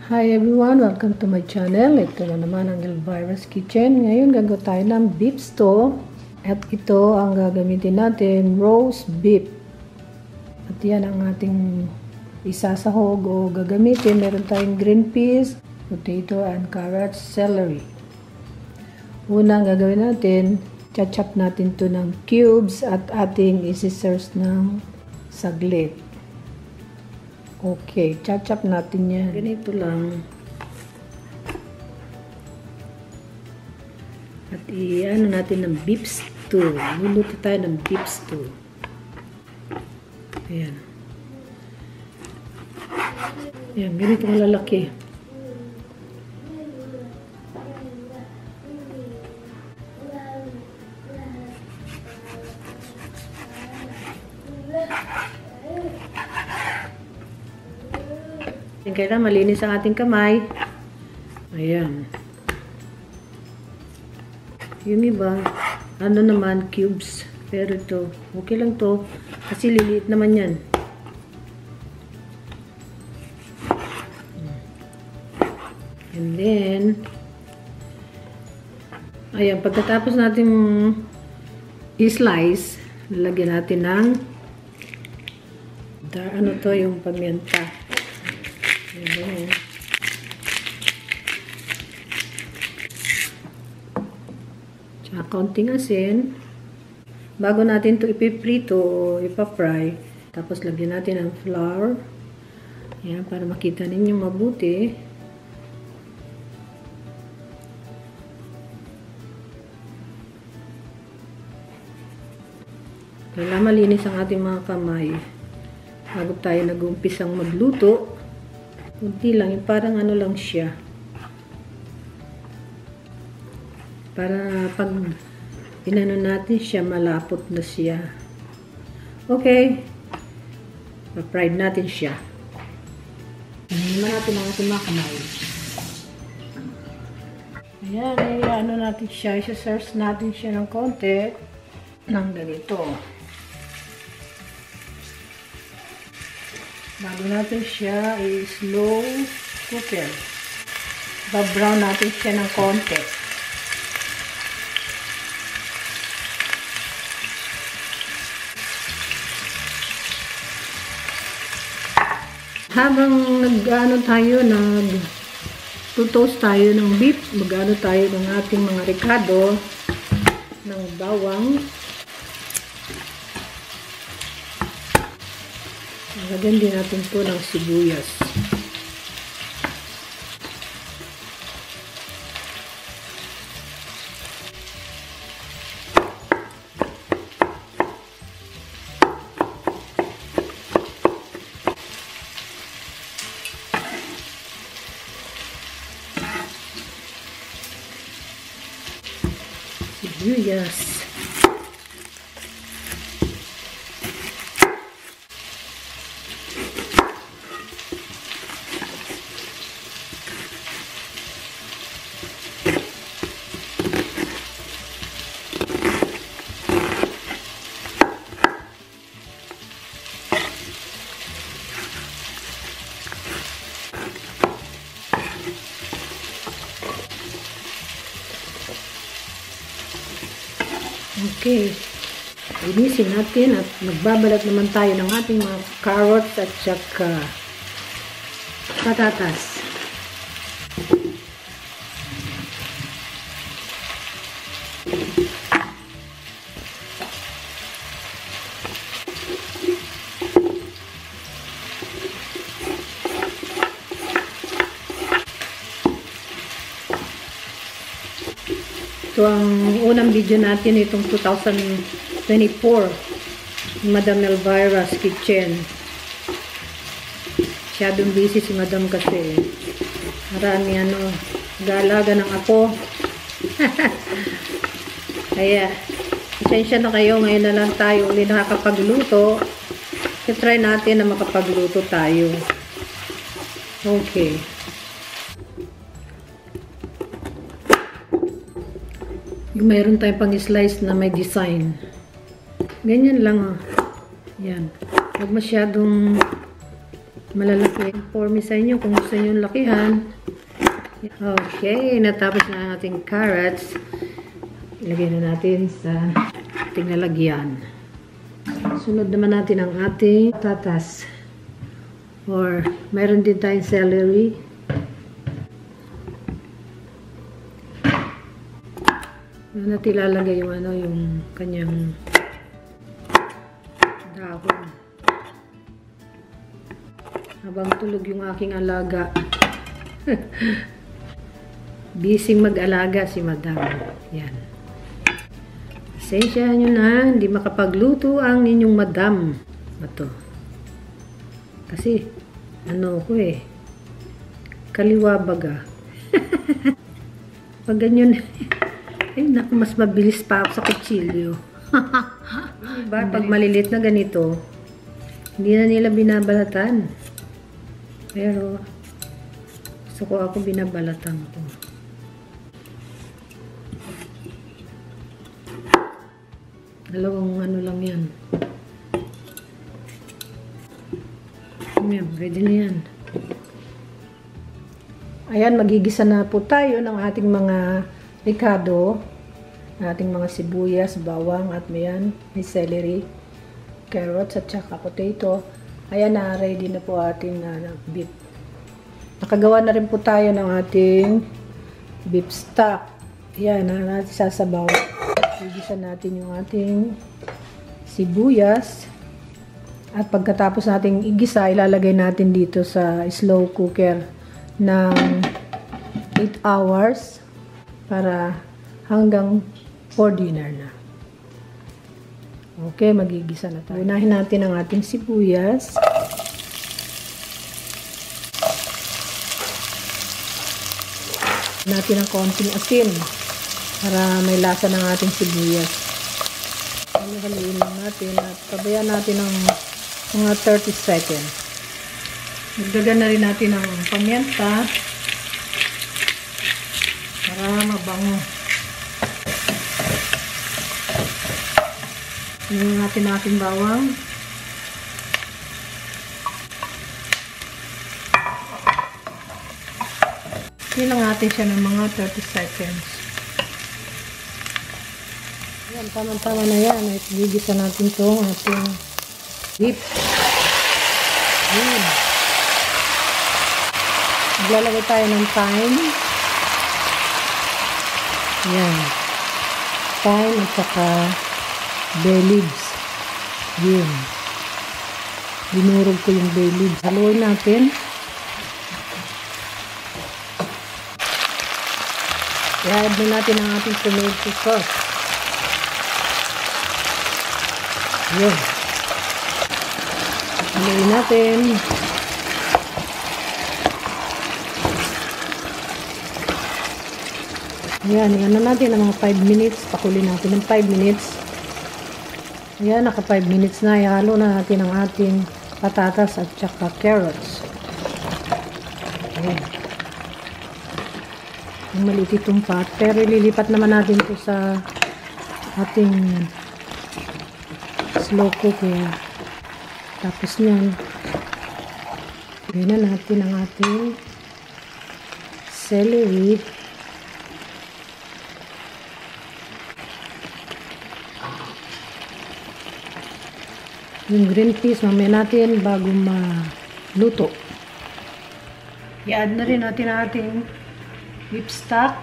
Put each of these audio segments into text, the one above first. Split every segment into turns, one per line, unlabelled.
Hi everyone! Welcome to my channel. Ito na naman ang Elvira's Kitchen. Ngayon gagawa tayo ng beef stew. At ito ang gagamitin natin, roast beef. At yan ang ating isasahog o gagamitin. Meron tayong green peas, potato, and carrots, celery. Unang gagawin natin, chop natin to ng cubes at ating isi-serve ng saglit. Okay, chop natin yan. Ganito lang. At i-ano natin ng beef stew. Luluto tayo ng beef stew. Ayan. Ayan, ganito malalaki. Kailangan malinis ang ating kamay. Ayan. Yung iba, ano naman, cubes. Pero ito, okay lang to. Kasi liliit naman yan. And then, ayan, pagkatapos natin i-slice, lalagyan natin ng ano to, yung pamienta. Ayan. Tsaka kaunting asin. Bago natin ito ipiprito o ipafry, tapos lagyan natin ng flour. Ayan, para makita ninyo mabuti. Kailangan malinis ang ating mga kamay bago tayo nag-umpisang magluto. Kunti lang, parang ano lang siya. Para pag inano natin siya, malapot na siya. Okay. Pa-fried natin siya. Naman natin ang ating mga kamay. Ayan, ano natin siya. Isa-serve natin siya ng konti ng ganito. Bago natin siya i-slow cooker. Ba-brown natin siya ng konti. Habang nag-ano tayo, nag-toast tayo ng beef, mag-ano tayo ng ating mga ricado ng bawang. Lagyan din natin po ng sibuyas. Sibuyas. Okay. Linisin natin at magbabalat naman tayo ng ating mga carrots at saka patatas. Ito ang unang video natin itong 2024 Madam Elvira's Kitchen. Masyadong busy si Madam kasi marami galaga ng apo. Kaya pasensya na kayo, ngayon na lang tayo ulit nakakapagluto. I-try natin na makapagluto tayo. Okay. Yung mayroon tayong pang-slice na may design. Ganyan lang. Yan. Huwag masyadong malalaki. For me sa inyo, kung gusto nyo lakihan. Okay, natapos na ang ating carrots. Ilagay na natin sa ating lalagyan. Sunod naman natin ang ating patatas. Or, mayroon din tayong celery. Natin ilalagay yung yung kanyang dahon. Habang tulog yung aking alaga. Bising mag-alaga si madam. Yan. Pasensyahan nyo na, hindi makapagluto ang ninyong madam. Ito. Kasi, kaliwa baga. Pag ganyan, ay naku, mas mabilis pa ako sa kutsilyo. Diba? Pag malilit na ganito, hindi na nila binabalatan. Pero, gusto ko ako binabalatan ko. Dalawang lang yan. Ayan, ready na yan. Ayan, magigisa na po tayo ng ating mga ricado, ating mga sibuyas, bawang, at may celery, carrots, at saka potato. Ayan na, ready na po ating beef. Nakagawa na rin po tayo ng ating beef stock. Ayan, natin sasabaw. Igisa natin yung ating sibuyas. At pagkatapos nating igisa, ilalagay natin dito sa slow cooker ng 8 hours para hanggang for dinner na. Okay, magigisa na tayo. Unahin natin ang ating sibuyas. Natin ang konting asin para may lasa ng ating sibuyas. Haluin lang natin at pabayaan natin ng mga 30 seconds. Magdagan na rin natin ng pamienta para mabango. Tingnan natin ating bawang. Tingnan natin siya ng mga 30 seconds. Ayan, tama-tama na yan. At gigisa natin itong ating beef. Ayan. Maglalagay tayo ng thyme. Ayan. Thyme at saka bay leaves. Ayan. Dinurog ko yung bay leaves. Haluin natin. I-add na natin ang ating tomato sauce. Ayan. Haluin natin. Ayan, yan na natin ng mga 5 minutes. Pakulin natin ng 5 minutes. Ayan, naka 5 minutes na. Ihalo na natin ang ating patatas at saka carrots. Ayan. Ang maliit itong pot. Pero ililipat naman natin ito sa ating slow cooker. Tapos nyan, lagyan na natin ang ating celery. Yung green peas, mamaya natin bago maluto. I-add na rin natin ang ating beef stock.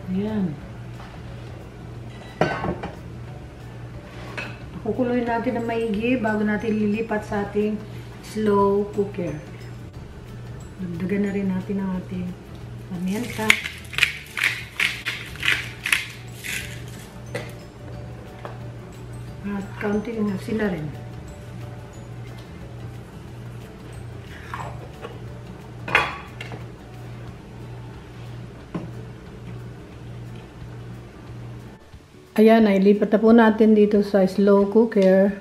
Ayan. Kukuloyin natin ng maigi bago natin lilipat sa ating slow cooker. Dagdagan na rin natin ang ating pamienta. At kaunting asin na rin. Ayan, nailipat na po natin dito sa slow cooker.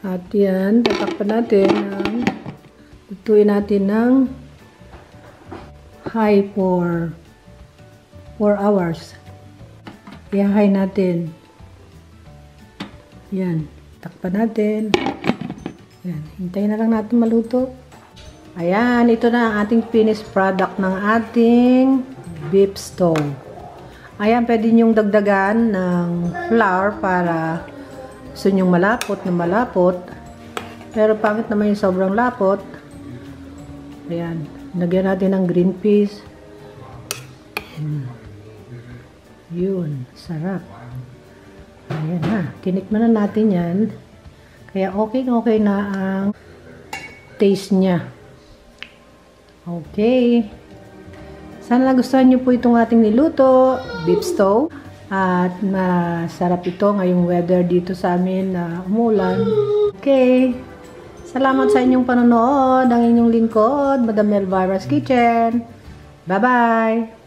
At yan, tatakpan natin lutuin natin ng high for 4 hours. i-high natin. Yan. Takpan natin. Yan. Hintayin na lang natin maluto. Ayan. Ito na ang ating finished product ng ating beef stew. Ayan. Pwede nyong dagdagan ng flour para gusto nyong malapot na malapot. Pero pangit naman yung sobrang lapot. Ayan. Lagyan natin ng green peas. Yun. Sarap. Ayan na. Tinikman na natin yan. Kaya okay na ang taste niya. Okay. Sana nagustuhan nyo po itong ating niluto. Beef stew. At masarap ito ngayong weather dito sa amin na umulan. Okay. Salamat sa inyong panonood. Ang inyong lingkod, Madam Elvira's Kitchen. Bye-bye!